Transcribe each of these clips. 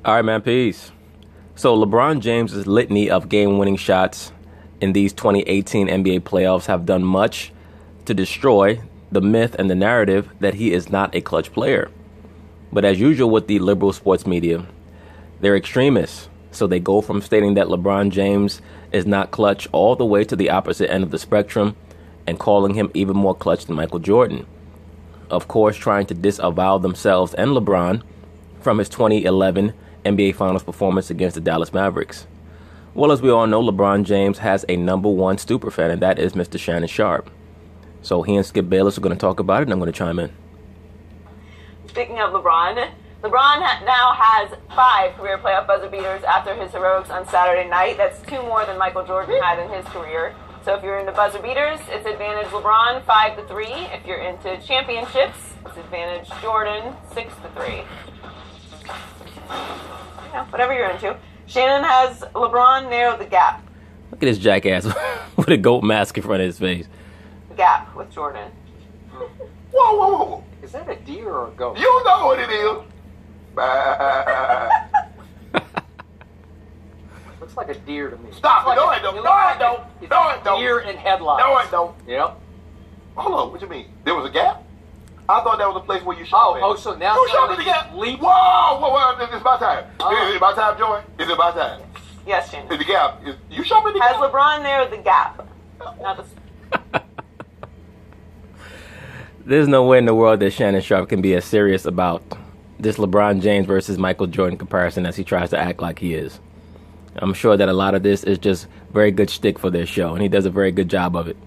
All right, man, peace. So LeBron James's litany of game-winning shots in these 2018 NBA playoffs have done much to destroy the myth and the narrative that he is not a clutch player. But as usual with the liberal sports media, they're extremists. So they go from stating that LeBron James is not clutch all the way to the opposite end of the spectrum and calling him even more clutch than Michael Jordan. Of course, trying to disavow themselves and LeBron from his 2011 NBA Finals performance against the Dallas Mavericks. Well, as we all know, LeBron James has a number one superfan, and that is Mr. Shannon Sharpe. So he and Skip Bayless are going to talk about it, and I'm going to chime in. Speaking of LeBron now has 5 career playoff buzzer beaters after his heroics on Saturday night. That's 2 more than Michael Jordan had in his career. So if you're into buzzer beaters, it's advantage LeBron 5-3. If you're into championships, it's advantage Jordan 6-3. Whatever you're into. Shannon has LeBron narrow the gap. Look at this jackass with a goat mask in front of his face. Gap with Jordan. Whoa. Is that a deer or a goat? You know what it is. Looks like a deer to me. Stop it. Like No, I don't. No, I don't. Deer in headlights. No, I don't. Yep. Hold on. What you mean? There was a gap? I thought that was a place where you shop at. So now you shop at somebody the gap? just leap. Whoa. It's my time. Is it my time, Joy? Is it my time? Yes, Shannon. Is the gap? You shop at the Has gap? LeBron narrowed the gap? Not the... There's no way in the world that Shannon Sharpe can be as serious about this LeBron James versus Michael Jordan comparison as he tries to act like he is. I'm sure that a lot of this is just very good shtick for their show, and he does a very good job of it.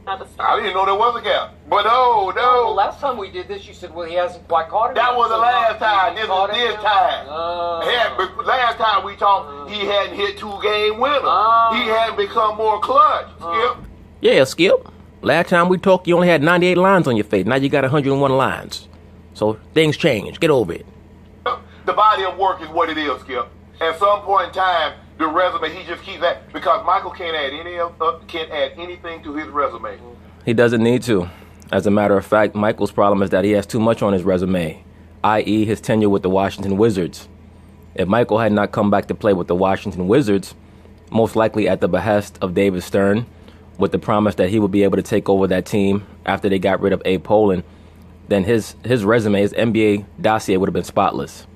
Not the star. I didn't know there was a gap. But no. Well, last time we did this, you said, well, he hasn't quite caught him. That was the last time. This is this time. Oh. Last time we talked, he hadn't hit 2-game winners. He hadn't become more clutch. Skip. Yeah, Skip. Last time we talked, you only had 98 lines on your face. Now you got 101 lines. So things change. Get over it. The body of work is what it is, Skip. At some point in time, the resume, he just keeps that. Because Michael can't add anything to his resume. He doesn't need to. As a matter of fact, Michael's problem is that he has too much on his resume, i.e. his tenure with the Washington Wizards. If Michael had not come back to play with the Washington Wizards, most likely at the behest of David Stern, with the promise that he would be able to take over that team after they got rid of Abe Pollin, then his resume, his NBA dossier would have been spotless.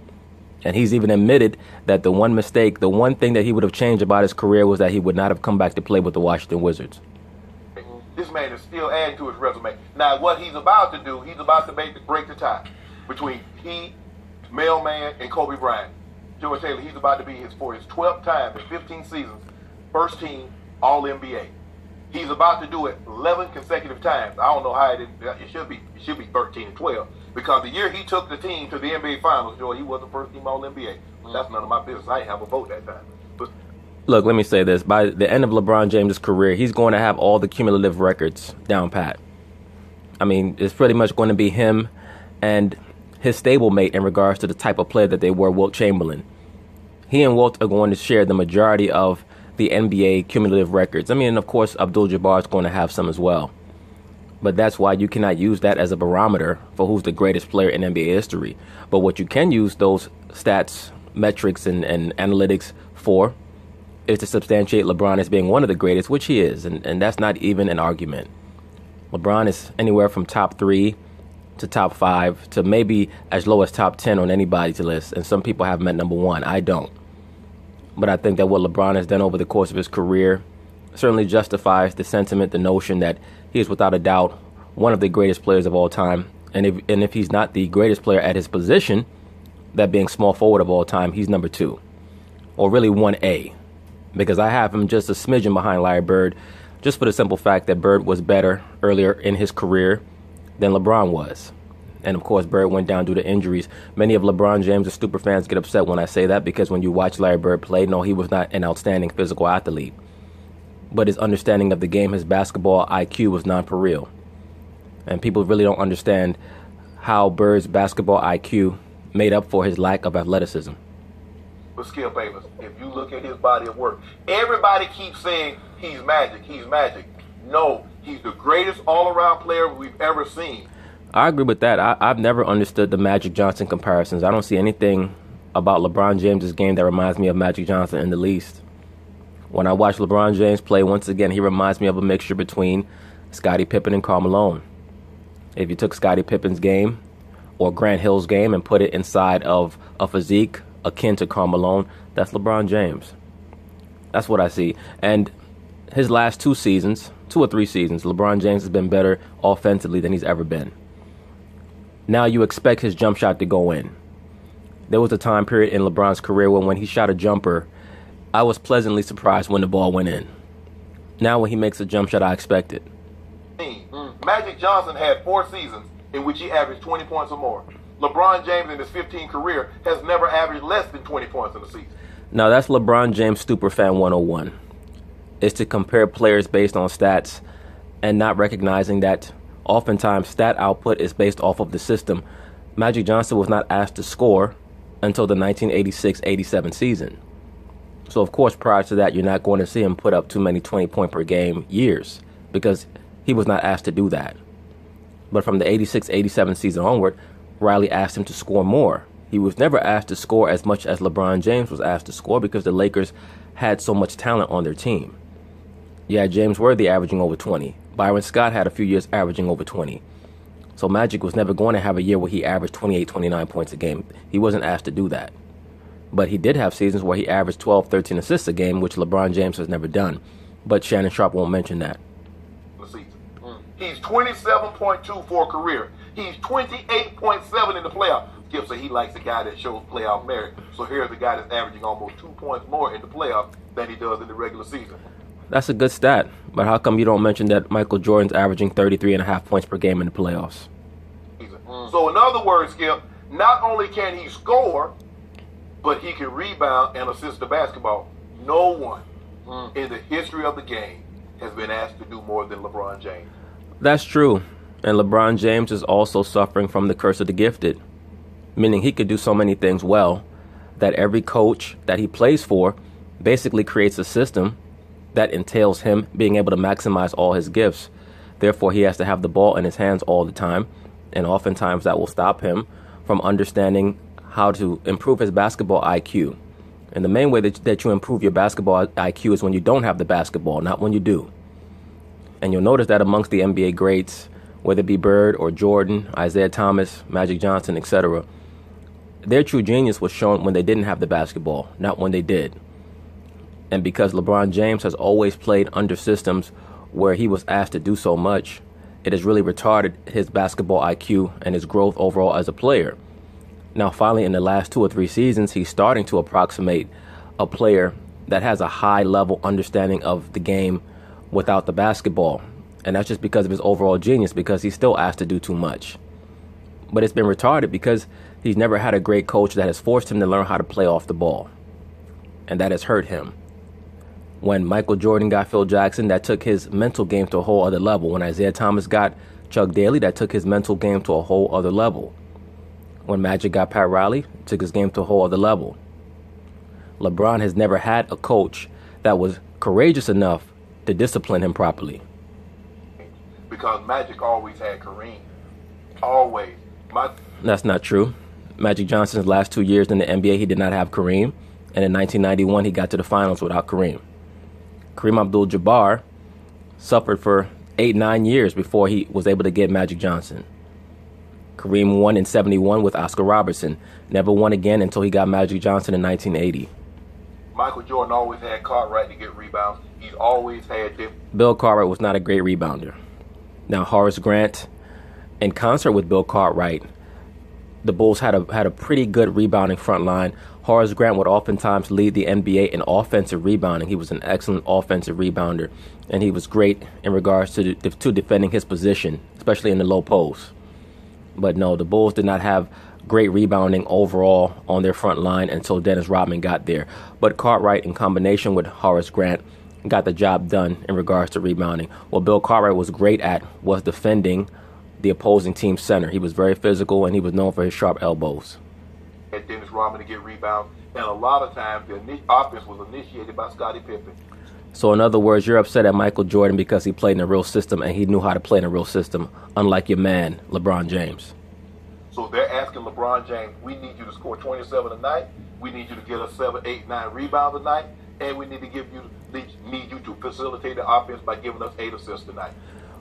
And he's even admitted that the one mistake, the one thing that he would have changed about his career was that he would not have come back to play with the Washington Wizards. This man is still adding to his resume. Now, what he's about to do, he's about to break the tie between he, Mailman, and Kobe Bryant. Joe Taylor, he's about to be for his 12th time in 15 seasons, first team All-NBA. He's about to do it 11 consecutive times. I don't know how it should be 13 and 12. Because the year he took the team to the NBA Finals, Joe, he was the first team All-NBA. That's none of my business. I didn't have a vote that time. But look, let me say this. By the end of LeBron James' career, he's going to have all the cumulative records down pat. I mean, it's pretty much going to be him and his stablemate in regards to the type of player that they were, Wilt Chamberlain. He and Wilt are going to share the majority of the NBA cumulative records. I mean, and of course, Abdul-Jabbar is going to have some as well. But that's why you cannot use that as a barometer for who's the greatest player in NBA history. But what you can use those stats, metrics, and analytics for is to substantiate LeBron as being one of the greatest, which he is. And that's not even an argument. LeBron is anywhere from top 3 to top 5 to maybe as low as top 10 on anybody's list. And some people have him at number 1. I don't. But I think that what LeBron has done over the course of his career certainly justifies the sentiment, the notion that he is without a doubt one of the greatest players of all time. And if he's not the greatest player at his position, that being small forward of all time, he's number 2. Or really 1A. Because I have him just a smidgen behind Larry Bird, just for the simple fact that Bird was better earlier in his career than LeBron was. And of course, Bird went down due to injuries. Many of LeBron James' super fans get upset when I say that because when you watch Larry Bird play, no, he was not an outstanding physical athlete. But his understanding of the game, his basketball IQ was non-pareil. And people really don't understand how Bird's basketball IQ made up for his lack of athleticism. But Skip Bayless, if you look at his body of work, everybody keeps saying he's magic, he's magic. No, he's the greatest all-around player we've ever seen. I agree with that. I've never understood the Magic Johnson comparisons. I don't see anything about LeBron James' game that reminds me of Magic Johnson in the least. When I watch LeBron James play, once again, he reminds me of a mixture between Scottie Pippen and Karl Malone. If you took Scottie Pippen's game or Grant Hill's game and put it inside of a physique akin to Karl Malone, that's LeBron James. That's what I see. And his last 2 or 3 seasons, LeBron James has been better offensively than he's ever been. Now you expect his jump shot to go in. There was a time period in LeBron's career when he shot a jumper, I was pleasantly surprised when the ball went in. Now when he makes a jump shot, I expect it. Magic Johnson had 4 seasons in which he averaged 20 points or more. LeBron James in his 15 career has never averaged less than 20 points in a season. Now that's LeBron James Superfan 101. Is to compare players based on stats and not recognizing that oftentimes stat output is based off of the system. Magic Johnson was not asked to score until the 1986-87 season. So of course prior to that you're not going to see him put up too many 20-point per game years because he was not asked to do that. But from the 86-87 season onward, Riley asked him to score more. He was never asked to score as much as LeBron James was asked to score because the Lakers had so much talent on their team. You had James Worthy averaging over 20. Byron Scott had a few years averaging over 20. So Magic was never going to have a year where he averaged 28, 29 points a game. He wasn't asked to do that. But he did have seasons where he averaged 12, 13 assists a game, which LeBron James has never done. But Shannon Sharp won't mention that. He's 27.2 for a career. He's 28.7 in the playoffs. Skip said he likes a guy that shows playoff merit. So here's a guy that's averaging almost 2 points more in the playoffs than he does in the regular season. That's a good stat. But how come you don't mention that Michael Jordan's averaging 33.5 points per game in the playoffs? So in other words, Skip, not only can he score, but he can rebound and assist the basketball. No one in the history of the game has been asked to do more than LeBron James. That's true. And LeBron James is also suffering from the curse of the gifted, meaning he could do so many things well that every coach that he plays for basically creates a system that entails him being able to maximize all his gifts. Therefore, he has to have the ball in his hands all the time, and oftentimes that will stop him from understanding how to improve his basketball IQ. And the main way that you improve your basketball IQ is when you don't have the basketball, not when you do. And you'll notice that amongst the NBA greats, whether it be Bird or Jordan, Isaiah Thomas, Magic Johnson, etc., their true genius was shown when they didn't have the basketball, not when they did. And because LeBron James has always played under systems where he was asked to do so much, it has really retarded his basketball IQ and his growth overall as a player. Now, finally, in the last 2 or 3 seasons, he's starting to approximate a player that has a high-level understanding of the game without the basketball. And that's just because of his overall genius, because he's still asked to do too much. But it's been retarded because he's never had a great coach that has forced him to learn how to play off the ball. And that has hurt him. When Michael Jordan got Phil Jackson, that took his mental game to a whole other level. When Isaiah Thomas got Chuck Daly, that took his mental game to a whole other level. When Magic got Pat Riley, it took his game to a whole other level. LeBron has never had a coach that was courageous enough to discipline him properly. Because Magic always had Kareem. Always. That's not true. Magic Johnson's last 2 years in the NBA, he did not have Kareem. And in 1991, he got to the finals without Kareem. Kareem Abdul-Jabbar suffered for 8-9 years before he was able to get Magic Johnson. Kareem won in 71 with Oscar Robertson. Never won again until he got Magic Johnson in 1980. Michael Jordan always had Cartwright to get rebounds. He's always had them. Bill Cartwright was not a great rebounder. Now, Horace Grant, in concert with Bill Cartwright, the Bulls had a pretty good rebounding front line. Horace Grant would oftentimes lead the NBA in offensive rebounding. He was an excellent offensive rebounder, and he was great in regards to defending his position, especially in the low post. But no, the Bulls did not have great rebounding overall on their front line until Dennis Rodman got there. But Cartwright, in combination with Horace Grant, got the job done in regards to rebounding. What Bill Cartwright was great at was defending the opposing team's center. He was very physical, and he was known for his sharp elbows. Had Dennis Rodman to get rebounds, and a lot of times the offense was initiated by Scottie Pippen. So in other words, you're upset at Michael Jordan because he played in a real system and he knew how to play in a real system, unlike your man, LeBron James. So they're asking asking LeBron James, we need you to score 27 a night. We need you to get us 7, 8, 9 rebounds a night. And we need you to facilitate the offense by giving us 8 assists tonight.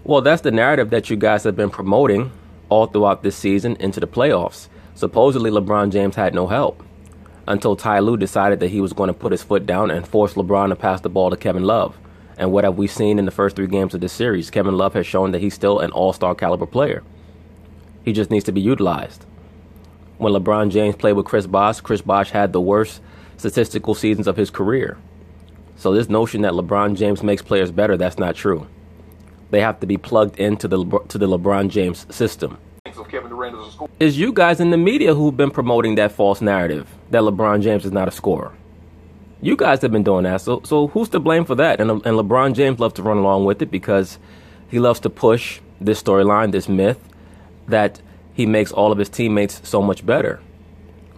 Well, that's the narrative that you guys have been promoting all throughout this season into the playoffs. Supposedly, LeBron James had no help until Ty Lue decided that he was going to put his foot down and force LeBron to pass the ball to Kevin Love. And what have we seen in the first 3 games of this series? Kevin Love has shown that he's still an all-star caliber player. He just needs to be utilized. When LeBron James played with Chris Bosh had the worst statistical seasons of his career. So this notion that LeBron James makes players better, that's not true. They have to be plugged into the LeBron James system. It's you guys in the media who've been promoting that false narrative that LeBron James is not a scorer. You guys have been doing that. So who's to blame for that? And LeBron James loves to run along with it because he loves to push this storyline, this myth, that he makes all of his teammates so much better.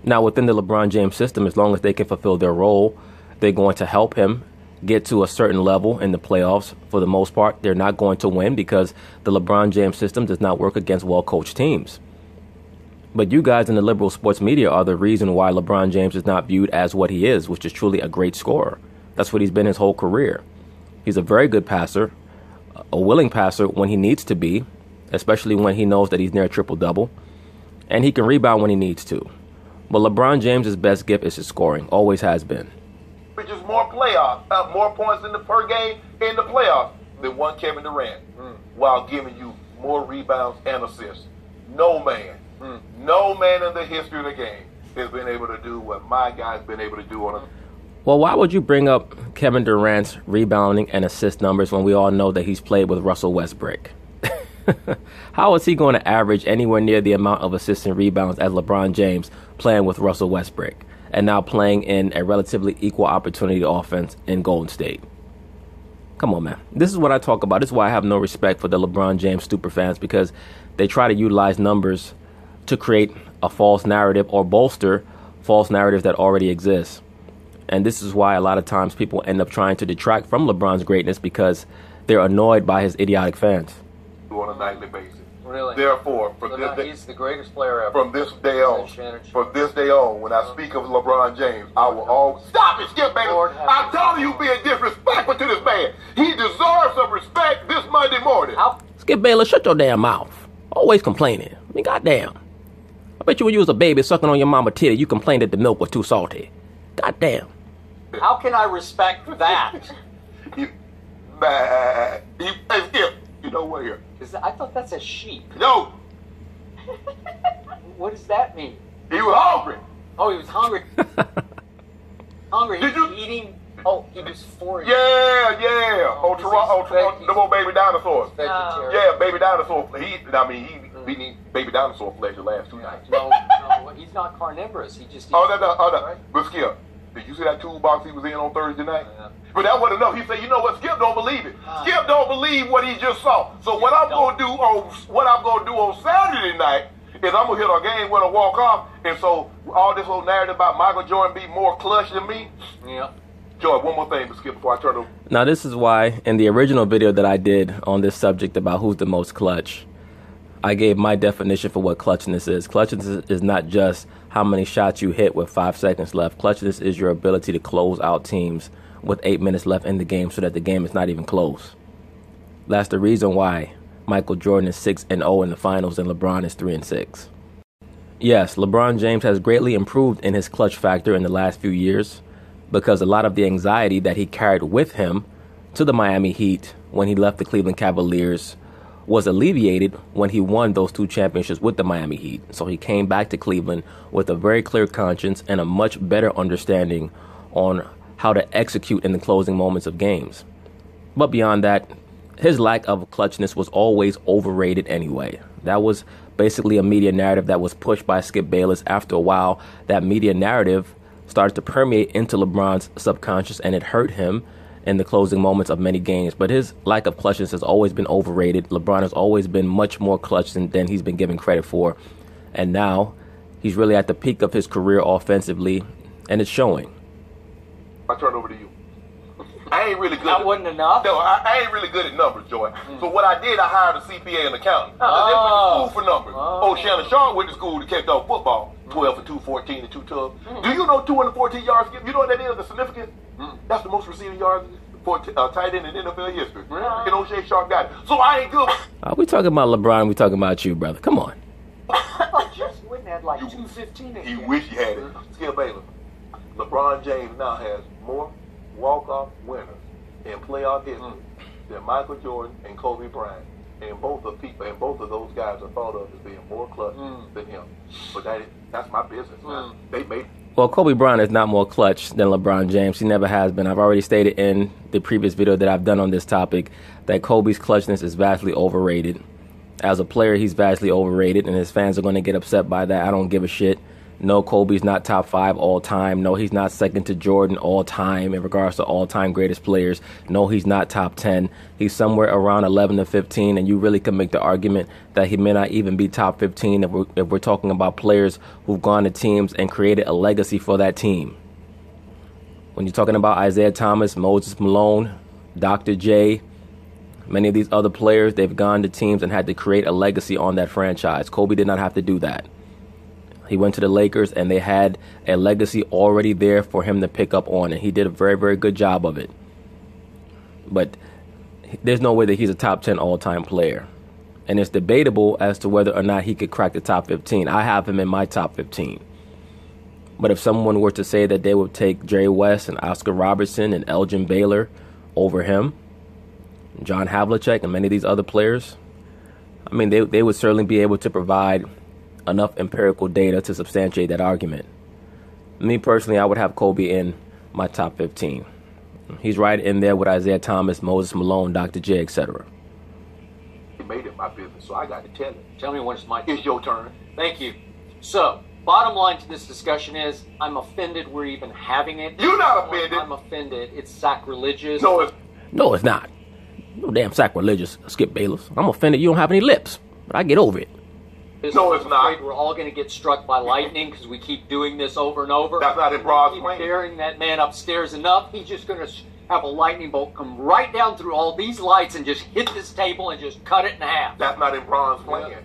Now, within the LeBron James system, as long as they can fulfill their role, they're going to help him get to a certain level in the playoffs. For the most part, they're not going to win because the LeBron James system does not work against well-coached teams. But you guys in the liberal sports media are the reason why LeBron James is not viewed as what he is, which is truly a great scorer. That's what he's been his whole career. He's a very good passer, a willing passer when he needs to be, especially when he knows that he's near a triple-double, and he can rebound when he needs to. But LeBron James' best gift is his scoring, always has been. Which is more more points in the per game in the playoffs than one Kevin Durant, while giving you more rebounds and assists. No man in the history of the game has been able to do what my guy's been able to do on a... Well, why would you bring up Kevin Durant's rebounding and assist numbers when we all know that he's played with Russell Westbrook? How is he going to average anywhere near the amount of assists and rebounds as LeBron James playing with Russell Westbrook and now playing in a relatively equal opportunity offense in Golden State? Come on, man. This is what I talk about. This is why I have no respect for the LeBron James superfans, because they try to utilize numbers to create a false narrative or bolster false narratives that already exist. And this is why a lot of times people end up trying to detract from LeBron's greatness because they're annoyed by his idiotic fans. On a nightly basis. Really? Therefore, he's the greatest player ever. From this day on, when I speak of LeBron James, I will always... Stop it, Skip, baby! I'm telling you, being disrespectful to this man. He deserves some respect this Monday morning. Skip Bayless, shut your damn mouth. Always complaining. I mean, goddamn. I bet you when you was a baby sucking on your mama titty, you complained that the milk was too salty. Goddamn. How can I respect that? Hey, Skip, you know what here? I thought that's a sheep. No. What does that mean? He was hungry. Oh, he was hungry. Hungry. Did you Eating? Oh, he was foraging. Yeah. Toronto, the more baby dinosaurs. Vegetarian. Yeah, baby dinosaur. He eat baby dinosaur flesh the last 2 nights. No, he's not carnivorous. He just eats. No. Right? But Skip, did you see that toolbox he was in on Thursday night? But that wasn't enough. He said, you know what, Skip don't believe it. Skip don't believe what he just saw. So what I'm gonna do on Saturday night is I'm gonna hit a game winner walk off. And so all this whole narrative about Michael Jordan being more clutch than me. Yeah. Joy, one more thing, Skip, before I turn over. Now, this is why in the original video that I did on this subject about who's the most clutch, I gave my definition for what clutchness is. Clutchness is not just how many shots you hit with 5 seconds left. Clutchness is your ability to close out teams with 8 minutes left in the game so that the game is not even close. That's the reason why Michael Jordan is 6-0 in the finals and LeBron is 3-6. Yes, LeBron James has greatly improved in his clutch factor in the last few years because a lot of the anxiety that he carried with him to the Miami Heat when he left the Cleveland Cavaliers was alleviated when he won those 2 championships with the Miami Heat. So he came back to Cleveland with a very clear conscience and a much better understanding on how to execute in the closing moments of games. But beyond that, his lack of clutchness was always overrated anyway. That was basically a media narrative that was pushed by Skip Bayless. After a while, that media narrative started to permeate into LeBron's subconscious, and it hurt him in the closing moments of many games. But his lack of clutchness has always been overrated. LeBron has always been much more clutch than he's been given credit for. And now he's really at the peak of his career offensively, and it's showing. I turn it over to you. I ain't really good. That wasn't enough? No, I ain't really good at numbers, Joy. So what I did, I hired a CPA and accountant. They went to school for numbers. Shannon Sharp went to school to catch off football. 12 for 214 and 2 tubs. Do you know 214 yards? You know what that is? The significance? That's the most receiving yards for tight end in NFL history. And O'Shea Sharp got it. So I ain't good. Are we talking about LeBron? We talking about you, brother? Come on. Jesse Witten had like 215. He wish he had it. Skip Bayless. LeBron James now has more walk-off winners in playoff history than Michael Jordan and Kobe Bryant. And both of those guys are thought of as being more clutch than him. But that's my business. They made. Well, Kobe Bryant is not more clutch than LeBron James. He never has been. I've already stated in the previous video that I've done on this topic that Kobe's clutchness is vastly overrated. As a player, he's vastly overrated, and his fans are going to get upset by that. I don't give a shit. No, Kobe's not top 5 all time. No, he's not second to Jordan all time in regards to all-time greatest players. No, he's not top 10. He's somewhere around 11 to 15, and you really can make the argument that he may not even be top 15 if we're talking about players who've gone to teams and created a legacy for that team. When you're talking about Isaiah Thomas, Moses Malone, Dr. J, many of these other players, they've gone to teams and had to create a legacy on that franchise. Kobe did not have to do that. He went to the Lakers, and they had a legacy already there for him to pick up on, and he did a very, very good job of it. But there's no way that he's a top 10 all-time player. And it's debatable as to whether or not he could crack the top 15. I have him in my top 15. But if someone were to say that they would take Jerry West and Oscar Robertson and Elgin Baylor over him, John Havlicek and many of these other players, I mean, they would certainly be able to provide enough empirical data to substantiate that argument. Me personally, I would have Kobe in my top 15. He's right in there with Isaiah Thomas, Moses Malone, Dr. J, etc. He made it my business, so I got to tell it. Tell me when it's my turn. It's your turn. Thank you. So, bottom line to this discussion is, I'm offended we're even having it. You're not offended. I'm offended. It's sacrilegious. No, it's not. No damn sacrilegious, Skip Bayless. I'm offended you don't have any lips, but I get over it. No, it's not. We're all going to get struck by lightning because we keep doing this over and over. That's not in Bron's keep plan. Daring that man upstairs enough, he's just going to have a lightning bolt come right down through all these lights and just hit this table and just cut it in half. That's not in Bron's plan.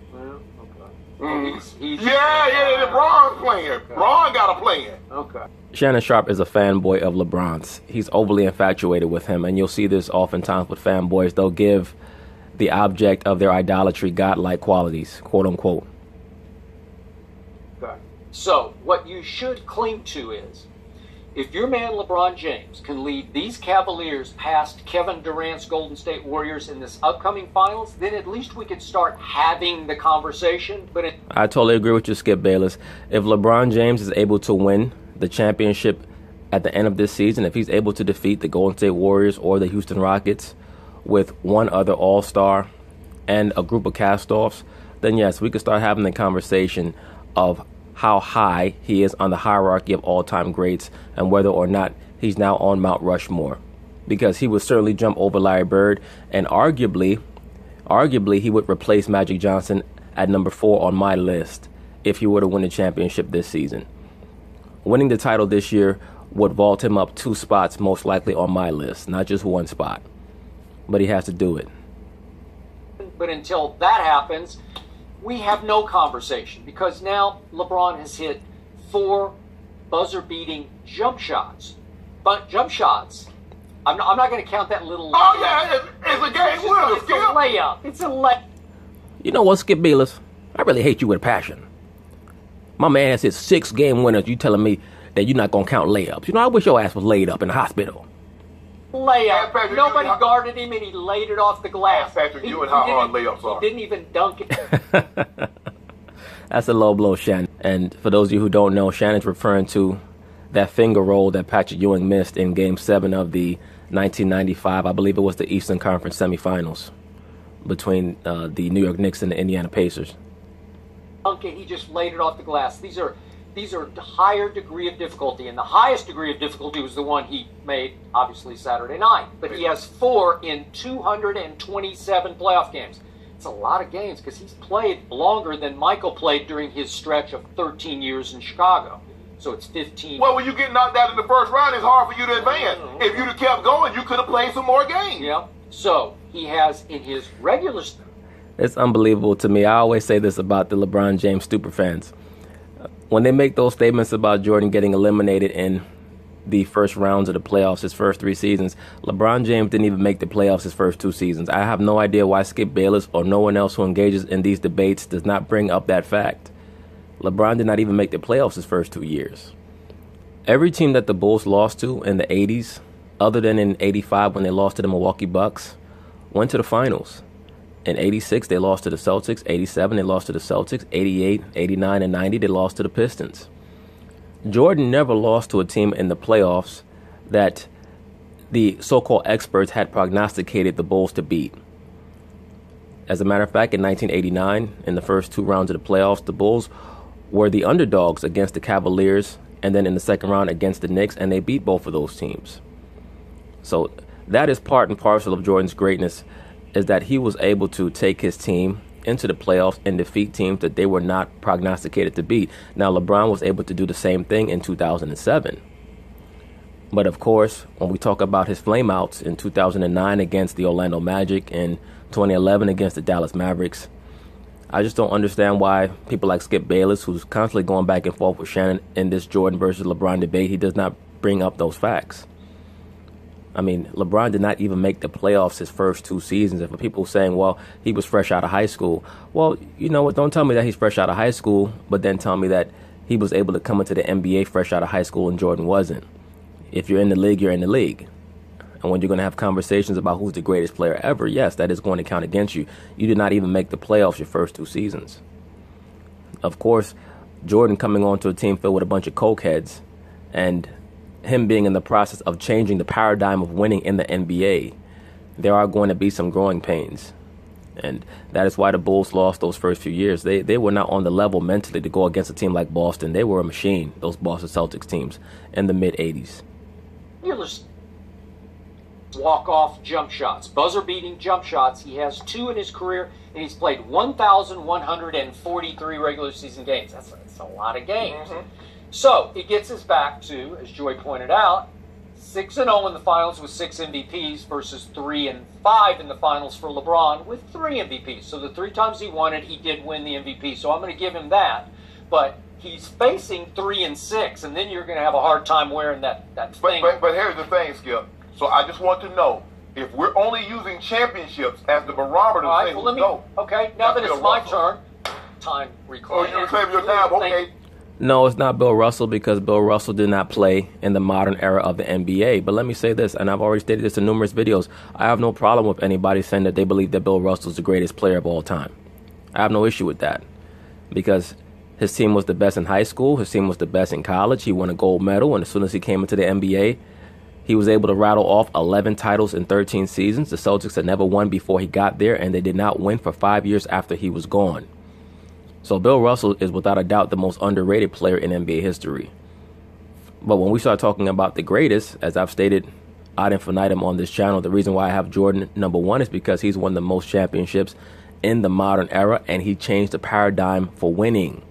He's Yeah, Bron's plan. Okay. Bron got a plan. Okay. Shannon Sharp is a fanboy of LeBron's. He's overly infatuated with him, and you'll see this oftentimes with fanboys. They'll give the object of their idolatry godlike qualities, quote unquote. Okay. So, what you should cling to is, if your man LeBron James can lead these Cavaliers past Kevin Durant's Golden State Warriors in this upcoming finals, then at least we could start having the conversation. But I totally agree with you, Skip Bayless. If LeBron James is able to win the championship at the end of this season, if he's able to defeat the Golden State Warriors or the Houston Rockets with one other all-star and a group of cast-offs, then yes, we could start having the conversation of how high he is on the hierarchy of all-time greats and whether or not he's now on Mount Rushmore. Because he would certainly jump over Larry Bird, and arguably he would replace Magic Johnson at number 4 on my list if he were to win the championship this season. Winning the title this year would vault him up 2 spots most likely on my list, not just 1 spot. But he has to do it. But until that happens, we have no conversation, because now LeBron has hit 4 buzzer-beating jump shots. But jump shots, I'm not going to count that little. Oh yeah, it's a game winner. It's a layup. It's a layup. You know what, Skip Bayless? I really hate you with a passion. My man has hit 6 game winners. You telling me that you're not going to count layups? You know, I wish your ass was laid up in the hospital. Layup. Patrick, nobody guarded him, and he laid it off the glass. Patrick, you and how hard layups are. He didn't even dunk it. That's a low blow, Shannon. And for those of you who don't know, Shannon's referring to that finger roll that Patrick Ewing missed in Game 7 of the 1995, I believe it was the Eastern Conference semifinals between the New York Knicks and the Indiana Pacers. Dunk it, he just laid it off the glass. These are higher degree of difficulty, and the highest degree of difficulty was the one he made, obviously, Saturday night. But he has 4 in 227 playoff games. It's a lot of games, because he's played longer than Michael played during his stretch of 13 years in Chicago. So it's 15. Well, when you get knocked out in the first round, it's hard for you to advance. If you'd have kept going, you could have played some more games. Yeah. So he has in his regular. It's unbelievable to me. I always say this about the LeBron James super fans. When they make those statements about Jordan getting eliminated in the first rounds of the playoffs, his first 3 seasons, LeBron James didn't even make the playoffs his first 2 seasons. I have no idea why Skip Bayless or no one else who engages in these debates does not bring up that fact. LeBron did not even make the playoffs his first 2 years. Every team that the Bulls lost to in the 80s, other than in 85 when they lost to the Milwaukee Bucks, went to the finals. In 86, they lost to the Celtics. 87, they lost to the Celtics. 88, 89, and 90, they lost to the Pistons. Jordan never lost to a team in the playoffs that the so-called experts had prognosticated the Bulls to beat. As a matter of fact, in 1989, in the first 2 rounds of the playoffs, the Bulls were the underdogs against the Cavaliers, and then in the second round against the Knicks, and they beat both of those teams. So that is part and parcel of Jordan's greatness, is that he was able to take his team into the playoffs and defeat teams that they were not prognosticated to beat. Now, LeBron was able to do the same thing in 2007. But of course, when we talk about his flameouts in 2009 against the Orlando Magic and 2011 against the Dallas Mavericks, I just don't understand why people like Skip Bayless, who's constantly going back and forth with Shannon in this Jordan versus LeBron debate, he does not bring up those facts. I mean, LeBron did not even make the playoffs his first 2 seasons. And for people saying, well, he was fresh out of high school. Well, you know what? Don't tell me that he's fresh out of high school, but then tell me that he was able to come into the NBA fresh out of high school and Jordan wasn't. If you're in the league, you're in the league. And when you're going to have conversations about who's the greatest player ever, yes, that is going to count against you. You did not even make the playoffs your first 2 seasons. Of course, Jordan coming onto a team filled with a bunch of cokeheads and him being in the process of changing the paradigm of winning in the NBA, there are going to be some growing pains. And that is why the Bulls lost those first few years. They were not on the level mentally to go against a team like Boston. They were a machine, those Boston Celtics teams, in the mid-'80s. Walk-off jump shots, buzzer-beating jump shots. He has 2 in his career, and he's played 1,143 regular season games. That's a lot of games. So it gets us back to, as Joy pointed out, 6-0 in the finals with 6 MVPs versus 3-5 in the finals for LeBron with 3 MVPs. So the 3 times he won it, he did win the MVP. So I'm going to give him that. But he's facing 3-6, and then you're going to have a hard time wearing that thing. But here's the thing, Skip. So I just want to know, if we're only using championships as the barometer to say who's GOAT. Okay, now that it's my turn, time reclaim. Oh, you reclaim your time, okay. No, it's not Bill Russell, because Bill Russell did not play in the modern era of the NBA. But let me say this, and I've already stated this in numerous videos. I have no problem with anybody saying that they believe that Bill Russell is the greatest player of all time. I have no issue with that, because his team was the best in high school. His team was the best in college. He won a gold medal, and as soon as he came into the NBA, he was able to rattle off 11 titles in 13 seasons. The Celtics had never won before he got there, and they did not win for 5 years after he was gone. So Bill Russell is without a doubt the most underrated player in NBA history. But when we start talking about the greatest, as I've stated ad infinitum on this channel, the reason why I have Jordan number 1 is because he's won the most championships in the modern era, and he changed the paradigm for winning.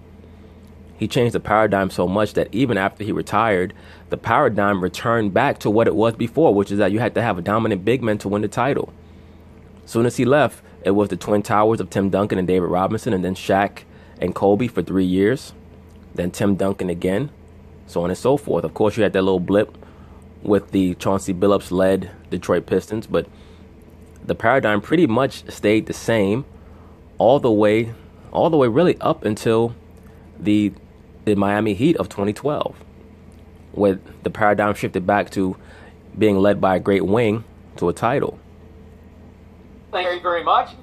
He changed the paradigm so much that even after he retired, the paradigm returned back to what it was before, which is that you had to have a dominant big man to win the title. As soon as he left, it was the Twin Towers of Tim Duncan and David Robinson, and then Shaq and Kobe for 3 years, then Tim Duncan again, so on and so forth. Of course, you had that little blip with the Chauncey Billups-led Detroit Pistons, but the paradigm pretty much stayed the same all the way really up until the Miami Heat of 2012, where the paradigm shifted back to being led by a great wing to a title. Thank you very much.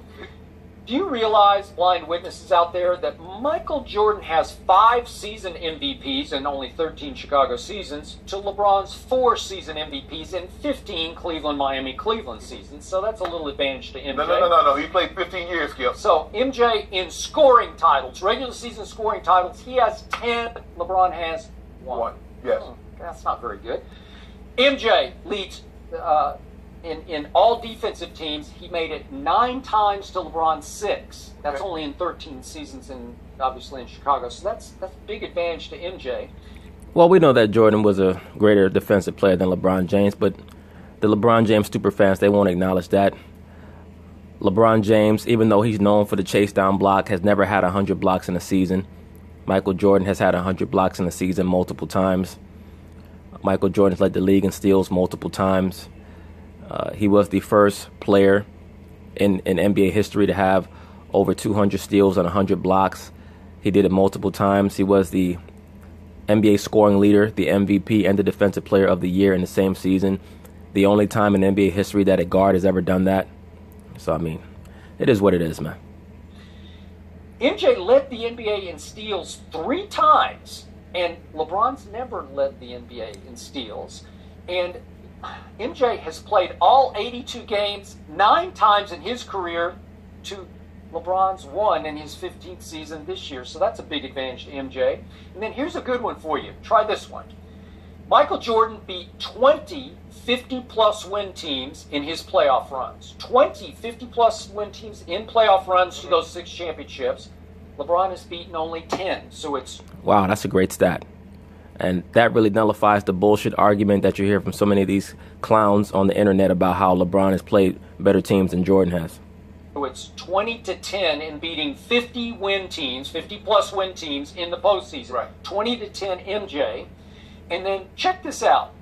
Do you realize, blind witnesses out there, that Michael Jordan has 5 season MVPs in only 13 Chicago seasons to LeBron's 4 season MVPs in 15 Cleveland seasons? So that's a little advantage to MJ. No. He played 15 years, Skip. So MJ in scoring titles, regular season scoring titles, he has 10. LeBron has 1. Yes. That's not very good. MJ leads in all defensive teams. He made it 9 times to LeBron's 6. That's only in 13 seasons, and obviously in Chicago. So that's a big advantage to MJ. Well, we know that Jordan was a greater defensive player than LeBron James, but the LeBron James superfans, they won't acknowledge that. LeBron James, even though he's known for the chase down block, has never had 100 blocks in a season. Michael Jordan has had 100 blocks in a season multiple times. Michael Jordan has led the league in steals multiple times. He was the first player in NBA history to have over 200 steals and 100 blocks. He did it multiple times. He was the NBA scoring leader, the MVP, and the Defensive Player of the Year in the same season. The only time in NBA history that a guard has ever done that. So, I mean, it is what it is, man. MJ led the NBA in steals 3 times, and LeBron's never led the NBA in steals. And MJ has played all 82 games 9 times in his career to LeBron's 1 in his 15th season this year. So that's a big advantage to MJ. And then here's a good one for you. Try this one. Michael Jordan beat 20 50-plus win teams in his playoff runs. 20 50-plus win teams in playoff runs to those 6 championships. LeBron has beaten only 10. So it's... Wow, that's a great stat. And that really nullifies the bullshit argument that you hear from so many of these clowns on the internet about how LeBron has played better teams than Jordan has. So it's 20-10 in beating 50-win teams, 50-plus win teams in the postseason. Right. 20-10 MJ. And then check this out.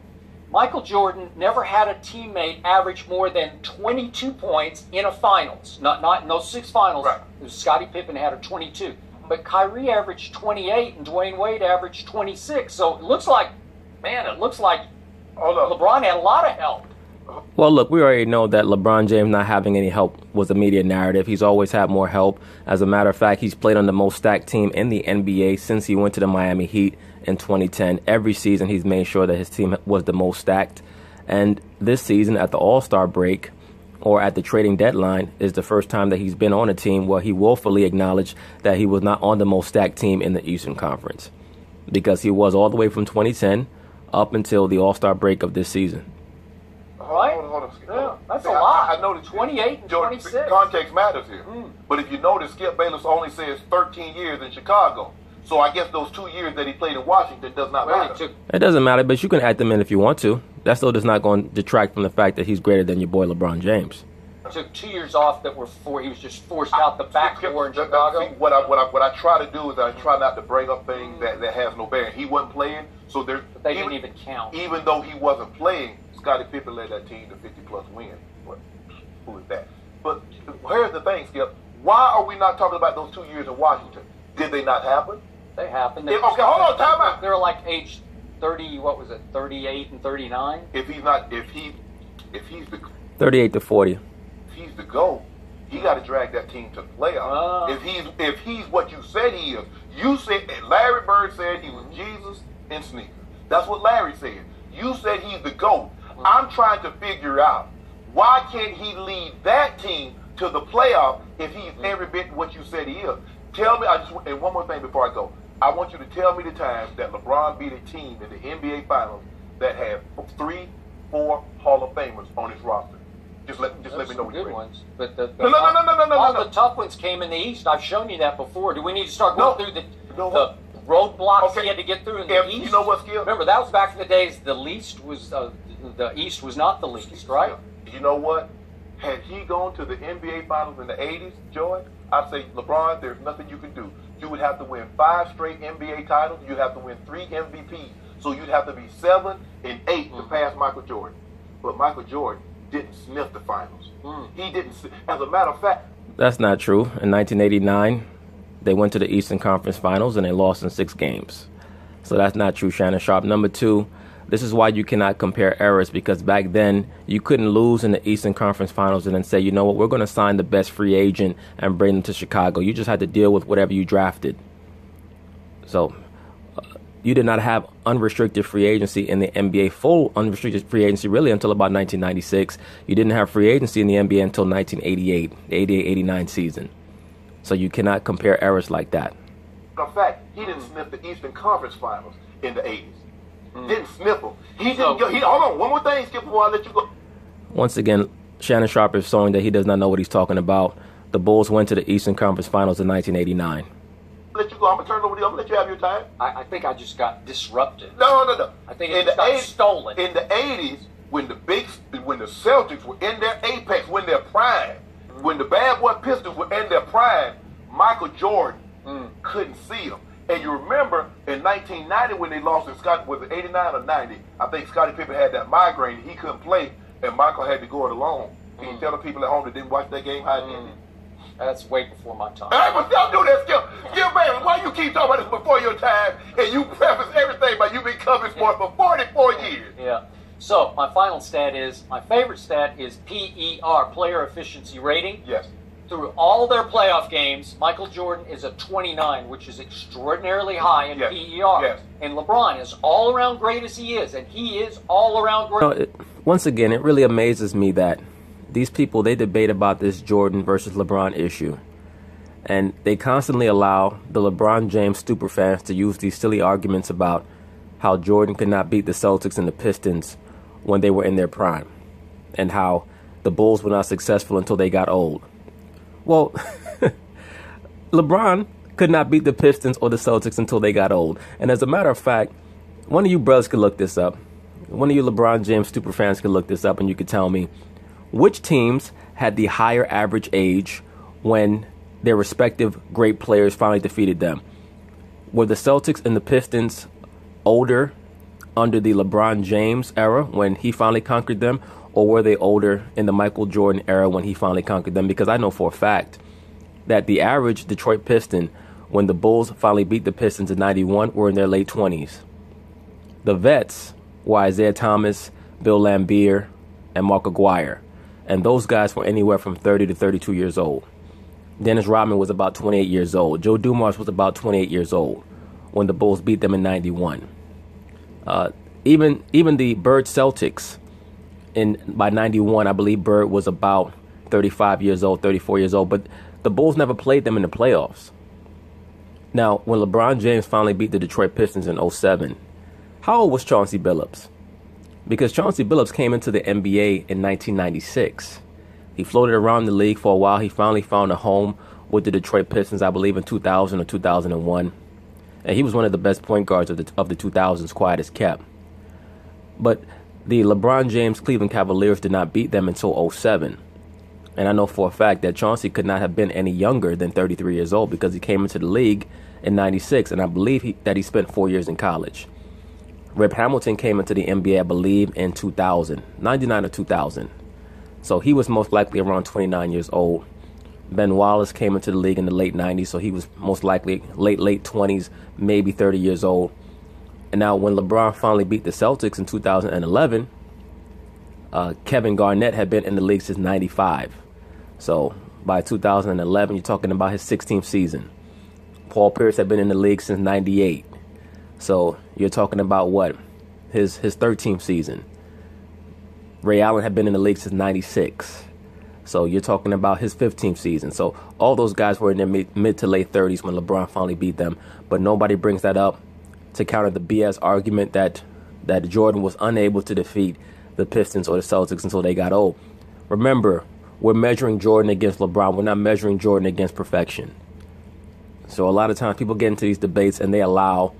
Michael Jordan never had a teammate average more than 22 points in a finals. Not in those 6 finals. Right. Scottie Pippen had a 22. But Kyrie averaged 28 and Dwayne Wade averaged 26. So it looks like LeBron had a lot of help. Well, look, we already know that LeBron James not having any help was a media narrative. He's always had more help. As a matter of fact, he's played on the most stacked team in the NBA since he went to the Miami Heat in 2010. Every season, he's made sure that his team was the most stacked. And this season, at the All-Star break or at the trading deadline, is the first time that he's been on a team where he willfully acknowledged that he was not on the most stacked team in the Eastern Conference, because he was all the way from 2010 up until the All-Star break of this season. Right? Hold on. Yeah, that's a lot. I noticed 28 and 26. Context matters here. But if you notice, Skip Bayless only says 13 years in Chicago. So I guess those 2 years that he played in Washington does not matter. It doesn't matter, but you can add them in if you want to. That still does not go and detract from the fact that he's greater than your boy LeBron James. Took 2 years off that were for he was just forced out the back door in Chicago. What I try to do is I try not to bring up things that has no bearing. He wasn't playing, so they didn't even count. Even though he wasn't playing, Scottie Pippen led that team to 50-plus wins. But who is that? But here's the thing, Skip. Why are we not talking about those 2 years in Washington? Did they not happen? They happened. Okay, hold on, time out. They were like age 30, 38 and 39? If he's the 38 to 40. If he's the GOAT, he got to drag that team to the playoffs. If he's what you said he is, you said Larry Bird said he was Jesus in sneakers. That's what Larry said. You said he's the GOAT. I'm trying to figure out why can't he lead that team to the playoff if he's every bit what you said he is. Tell me, and one more thing before I go. I want you to tell me the times that LeBron beat a team in the NBA Finals that had 3, 4 Hall of Famers on his roster. Just let me know what good you're ones. But No. the tough ones came in the East. I've shown you that before. Do we need to start going through the roadblocks he had to get through in the East? You know what, Skip? Remember, that was back in the days. The East was not the least, right? You know what? Had he gone to the NBA Finals in the 80s, Joy, I'd say, LeBron, there's nothing you can do. You would have to win 5 straight NBA titles. You'd have to win 3 MVPs. So you'd have to be 7 and 8 to pass Michael Jordan. But Michael Jordan didn't sniff the finals. He didn't. As a matter of fact, That's not true. In 1989, they went to the Eastern Conference Finals and they lost in 6 games. So that's not true, Shannon Sharp. Number 2, this is why you cannot compare eras, because back then you couldn't lose in the Eastern Conference Finals and then say, you know what, we're going to sign the best free agent and bring them to Chicago. You just had to deal with whatever you drafted. So you did not have unrestricted free agency in the NBA, full unrestricted free agency really until about 1996. You didn't have free agency in the NBA until 1988, the 88-89 season. So you cannot compare eras like that. In fact, he didn't sniff the Eastern Conference Finals in the 80s. Didn't sniff them. He didn't go. Hold on, one more thing, Skip, before I let you go. Once again, Shannon Sharp is showing that he does not know what he's talking about. The Bulls went to the Eastern Conference Finals in 1989. let you go. I'm gonna turn it over to you. I'm gonna let you have your time. I think I just got disrupted. No. I think it just got stolen. In the 80s, when the Celtics were in their apex, when their prime, when the bad boy Pistons were in their prime, Michael Jordan couldn't see them. And you remember in 1990 when they lost to Scott, was it 89 or 90? I think Scottie Pippen had that migraine. He couldn't play, and Michael had to go it alone. Can you tell the people at home that didn't watch that game how it ended? That's way before my time. All right, but don't do that, Skip. Skip, baby, why you keep talking about this before your time, and you preface everything by you been covering sports for 44 years? Yeah. So my final stat is, my favorite stat is PER, player efficiency rating. Yes. Through all their playoff games, Michael Jordan is a 29, which is extraordinarily high in PER. Yes. And LeBron, is all around great as he is, and he is all around great. Once again, it really amazes me that these people, they debate about this Jordan versus LeBron issue. And they constantly allow the LeBron James superfans to use these silly arguments about how Jordan could not beat the Celtics and the Pistons when they were in their prime, and how the Bulls were not successful until they got old. Well, LeBron could not beat the Pistons or the Celtics until they got old. And as a matter of fact, one of you brothers could look this up. One of you LeBron James superfans could look this up, and you could tell me which teams had the higher average age when their respective great players finally defeated them. Were the Celtics and the Pistons older under the LeBron James era when he finally conquered them, or were they older in the Michael Jordan era when he finally conquered them? Because I know for a fact that the average Detroit Piston, when the Bulls finally beat the Pistons in 91, were in their late 20s. The vets were Isaiah Thomas, Bill Laimbeer, and Mark Aguirre. And those guys were anywhere from 30 to 32 years old. Dennis Rodman was about 28 years old. Joe Dumars was about 28 years old when the Bulls beat them in 91. Even the Bird Celtics, by 91, I believe Bird was about 35 years old, 34 years old. But the Bulls never played them in the playoffs. Now, when LeBron James finally beat the Detroit Pistons in 07, how old was Chauncey Billups? Because Chauncey Billups came into the NBA in 1996. He floated around the league for a while. He finally found a home with the Detroit Pistons, I believe, in 2000 or 2001. And he was one of the best point guards of the 2000s, quiet as kept. But the LeBron James Cleveland Cavaliers did not beat them until 07. And I know for a fact that Chauncey could not have been any younger than 33 years old because he came into the league in 96, and I believe that he spent 4 years in college. Rip Hamilton came into the NBA, I believe, in 2000, 99 or 2000. So he was most likely around 29 years old. Ben Wallace came into the league in the late 90s, so he was most likely late 20s, maybe 30 years old. And now when LeBron finally beat the Celtics in 2011, Kevin Garnett had been in the league since 95. So by 2011, you're talking about his 16th season. Paul Pierce had been in the league since 98. So you're talking about what? His 13th season. Ray Allen had been in the league since 96. So you're talking about his 15th season. So all those guys were in their mid to late 30s when LeBron finally beat them. But nobody brings that up to counter the BS argument that Jordan was unable to defeat the Pistons or the Celtics until they got old. Remember, we're measuring Jordan against LeBron. We're not measuring Jordan against perfection. So a lot of times people get into these debates and they allow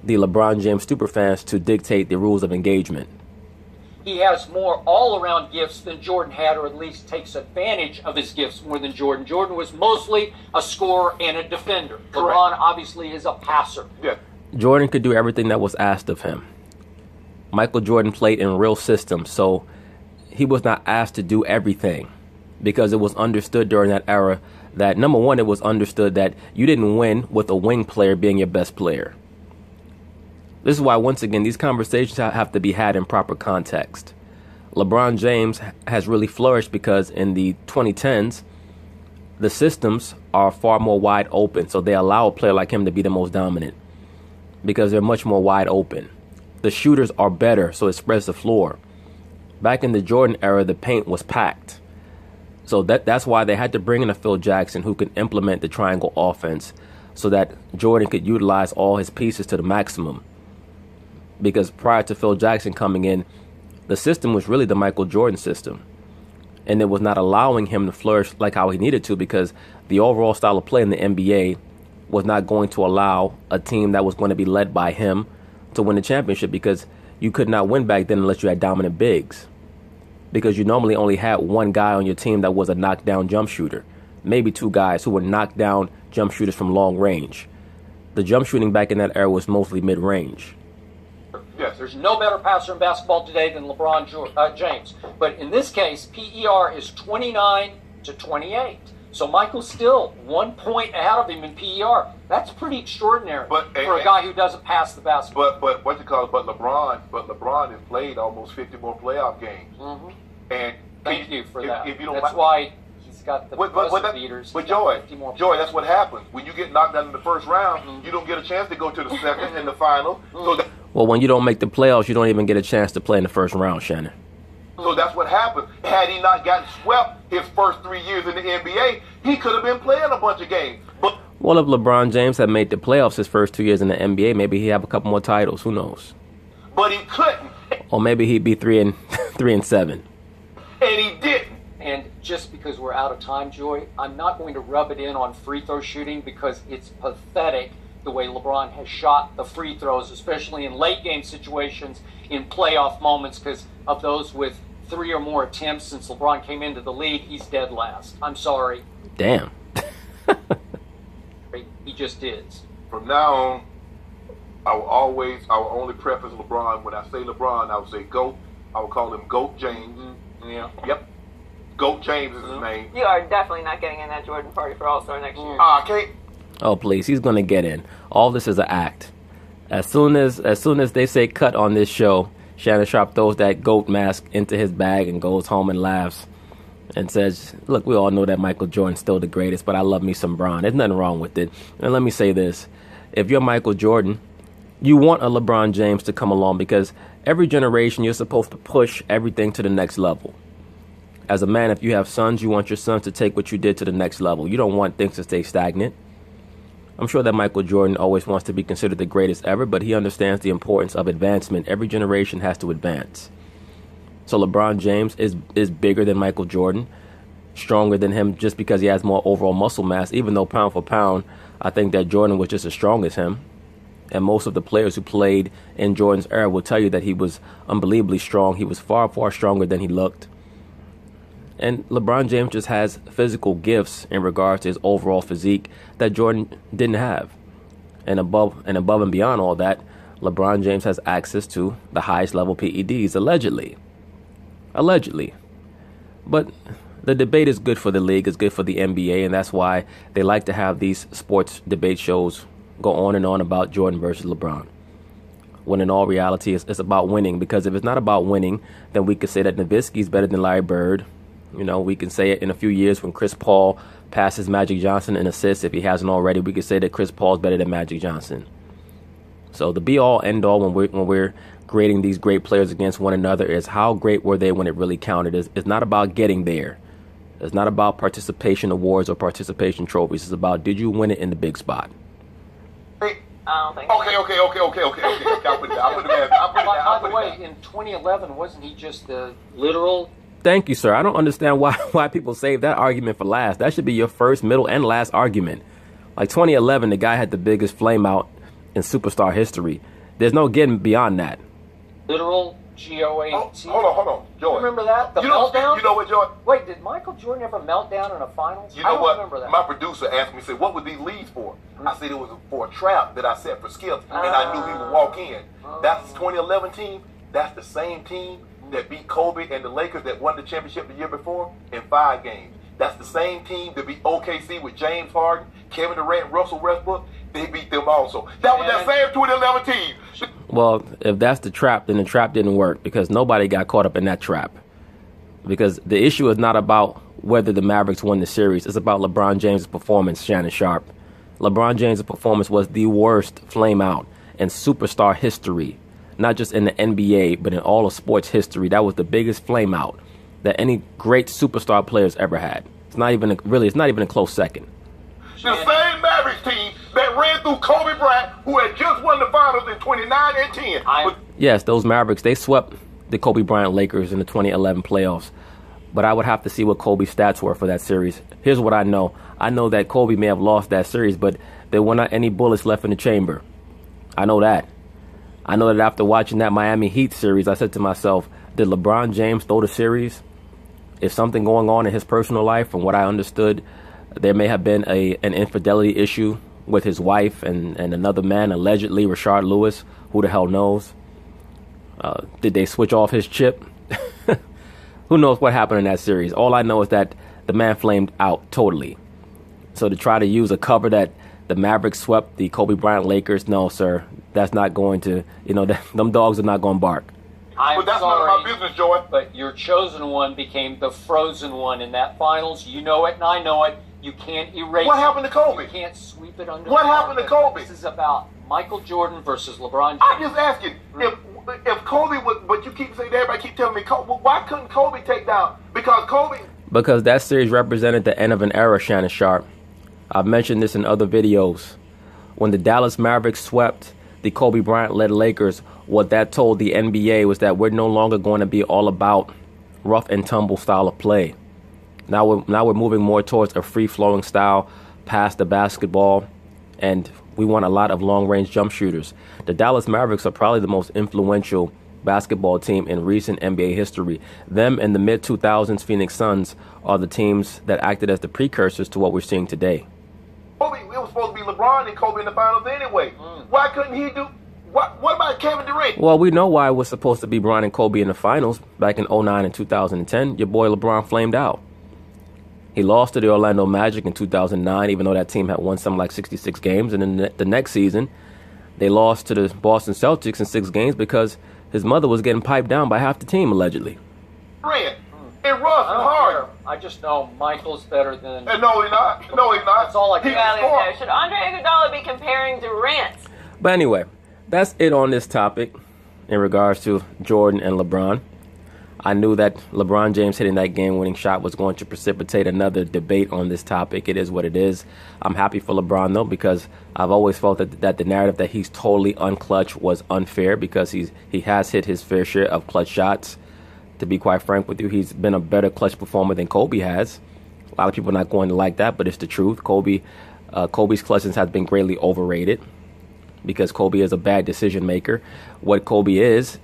the LeBron James superfans to dictate the rules of engagement. He has more all-around gifts than Jordan had, or at least takes advantage of his gifts more than Jordan. Jordan was mostly a scorer and a defender. Correct. LeBron obviously is a passer. Yeah. Jordan could do everything that was asked of him. Michael Jordan played in real systems, so he was not asked to do everything because it was understood during that era that, number one, it was understood that you didn't win with a wing player being your best player. This is why, once again, these conversations have to be had in proper context. LeBron James has really flourished because in the 2010s, the systems are far more wide open, so they allow a player like him to be the most dominant because they're much more wide open. The shooters are better, so it spreads the floor. Back in the Jordan era, the paint was packed. So that's why they had to bring in a Phil Jackson who could implement the triangle offense so that Jordan could utilize all his pieces to the maximum. Because prior to Phil Jackson coming in, the system was really the Michael Jordan system. And it was not allowing him to flourish like how he needed to because the overall style of play in the NBA was not going to allow a team that was going to be led by him to win the championship, because you could not win back then unless you had dominant bigs, because you normally only had one guy on your team that was a knockdown jump shooter, maybe two guys who were knockdown jump shooters from long range. The jump shooting back in that era was mostly mid-range. Yes. There's no better passer in basketball today than LeBron James. But in this case, PER is 29 to 28. So Michael's still 1 point ahead of him in PER. That's pretty extraordinary for a guy who doesn't pass the basketball. But what you call it? But LeBron has played almost 50 more playoff games. Mm-hmm. And Thank you for that. If you don't that's why he's got the buzzer beaters. But Joy, that's what happens when you get knocked out in the first round. You don't get a chance to go to the second and the final. Well, when you don't make the playoffs, you don't even get a chance to play in the first round, Shannon. So that's what happened. Had he not gotten swept his first 3 years in the NBA, he could have been playing a bunch of games. But well, if LeBron James had made the playoffs his first 2 years in the NBA, maybe he'd have a couple more titles. Who knows? But he couldn't. Or maybe he'd be 3 and 7. And he didn't. And just because we're out of time, Joy, I'm not going to rub it in on free throw shooting, because it's pathetic the way LeBron has shot the free throws, especially in late game situations, in playoff moments, because of those with 3 or more attempts since LeBron came into the league. He's dead last. I'm sorry. Damn. He just is. From now on, I will only preface LeBron. When I say LeBron, I will say GOAT. I will call him GOAT James. Mm-hmm. Yeah. Yep. GOAT James is his name. You are definitely not getting in that Jordan party for All-Star next year. Okay. Oh, please. He's going to get in. All this is an act. As soon as they say cut on this show, Shannon Sharp throws that GOAT mask into his bag and goes home and laughs and says, look, we all know that Michael Jordan's still the greatest, but I love me some Bron. There's nothing wrong with it. And let me say this. If you're Michael Jordan, you want a LeBron James to come along, because every generation you're supposed to push everything to the next level. As a man, if you have sons, you want your sons to take what you did to the next level. You don't want things to stay stagnant. I'm sure that Michael Jordan always wants to be considered the greatest ever, but he understands the importance of advancement. Every generation has to advance. So LeBron James is bigger than Michael Jordan, stronger than him just because he has more overall muscle mass, even though pound for pound, I think that Jordan was just as strong as him. And most of the players who played in Jordan's era will tell you that he was unbelievably strong. He was far, far stronger than he looked. And LeBron James just has physical gifts in regards to his overall physique that Jordan didn't have. And above and beyond all that, LeBron James has access to the highest level PEDs, allegedly. Allegedly. But the debate is good for the league, it's good for the NBA, and that's why they like to have these sports debate shows go on and on about Jordan versus LeBron. When in all reality, it's about winning. Because if it's not about winning, then we could say that Nowitzki's better than Larry Bird. You know, we can say it in a few years when Chris Paul passes Magic Johnson in assists. If he hasn't already, we could say that Chris Paul's better than Magic Johnson. So the be-all, end-all when we're grading these great players against one another is how great were they when it really counted. It's not about getting there. It's not about participation awards or participation trophies. It's about, did you win it in the big spot? I don't think Okay. I'll put it By the way, in 2011, wasn't he just the literal? Thank you, sir. I don't understand why people save that argument for last. That should be your first, middle, and last argument. Like 2011, the guy had the biggest flame out in superstar history. There's no getting beyond that. Literal GOAT. Hold on, Joy. Remember that? The meltdown? You know what, Joy? Wait, did Michael Jordan ever melt down in a finals? You know I don't what? remember that. My producer asked me, said, what were these leads for? I said it was for a trap that I set for Skip, and I knew he would walk in. That's the 2011 team. That's the same team that beat Kobe and the Lakers that won the championship the year before in 5 games. That's the same team that beat OKC with James Harden, Kevin Durant, Russell Westbrook. They beat them also. That was that same 2011 team. Well, if that's the trap, then the trap didn't work, because nobody got caught up in that trap. Because the issue is not about whether the Mavericks won the series. It's about LeBron James' performance, Shannon Sharp. LeBron James' performance was the worst flame out in superstar history. Not just in the NBA, but in all of sports history. That was the biggest flame out that any great superstar players ever had. It's not even a close second. The same Mavericks team that ran through Kobe Bryant, who had just won the finals in 29 and 10. Yes, those Mavericks, they swept the Kobe Bryant Lakers in the 2011 playoffs. But I would have to see what Kobe's stats were for that series. Here's what I know. I know that Kobe may have lost that series, but there were not any bullets left in the chamber. I know that. I know that after watching that Miami Heat series, I said to myself, did LeBron James throw the series? Is something going on in his personal life? From what I understood, there may have been an infidelity issue with his wife and another man, allegedly Rashard Lewis. Who the hell knows? Did they switch off his chip? Who knows what happened in that series? All I know is that the man flamed out totally. So to try to use a cover that the Mavericks swept the Kobe Bryant Lakers, no, sir. That's not going to, them dogs are not going to bark. I'm But that's sorry, none of my business, Joy. but your chosen one became the frozen one in that finals. You know it and I know it. You can't erase What it. happened to Kobe? You can't sweep it under What the happened to carpet. Kobe? This is about Michael Jordan versus LeBron James. I'm just asking, if Kobe was, but you keep saying, everybody keep telling me, why couldn't Kobe take down? Because that series represented the end of an era, Shannon Sharp. I've mentioned this in other videos. When the Dallas Mavericks swept the Kobe Bryant-led Lakers, what that told the NBA was that we're no longer going to be all about rough and tumble style of play. Now we're moving more towards a free-flowing style, past the basketball, and we want a lot of long-range jump shooters. The Dallas Mavericks are probably the most influential basketball team in recent NBA history. Them and the mid-2000s Phoenix Suns are the teams that acted as the precursors to what we're seeing today. Kobe, it was supposed to be LeBron and Kobe in the finals anyway. Why couldn't he do? What about Kevin Durant? Well, we know why it was supposed to be Bron and Kobe in the finals back in 2009 and 2010. Your boy LeBron flamed out. He lost to the Orlando Magic in 2009, even though that team had won something like 66 games. And then the next season, they lost to the Boston Celtics in 6 games because his mother was getting piped down by half the team, allegedly. Durant and Russ I and don't Harden. care. I just know Michael's better than... And no, he's not. No, he's not. That's all I He care. was four. Should Andre Iguodala be comparing Durant? But anyway, that's it on this topic in regards to Jordan and LeBron. I knew that LeBron James hitting that game-winning shot was going to precipitate another debate on this topic. It is what it is. I'm happy for LeBron, though, because I've always felt that the narrative that he's totally unclutch was unfair because he has hit his fair share of clutch shots. To be quite frank with you, he's been a better clutch performer than Kobe has. A lot of people are not going to like that, but it's the truth. Kobe's clutches has been greatly overrated because Kobe is a bad decision maker. What Kobe is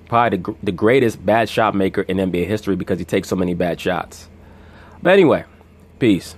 probably the greatest bad shot maker in NBA history because he takes so many bad shots. But anyway, peace.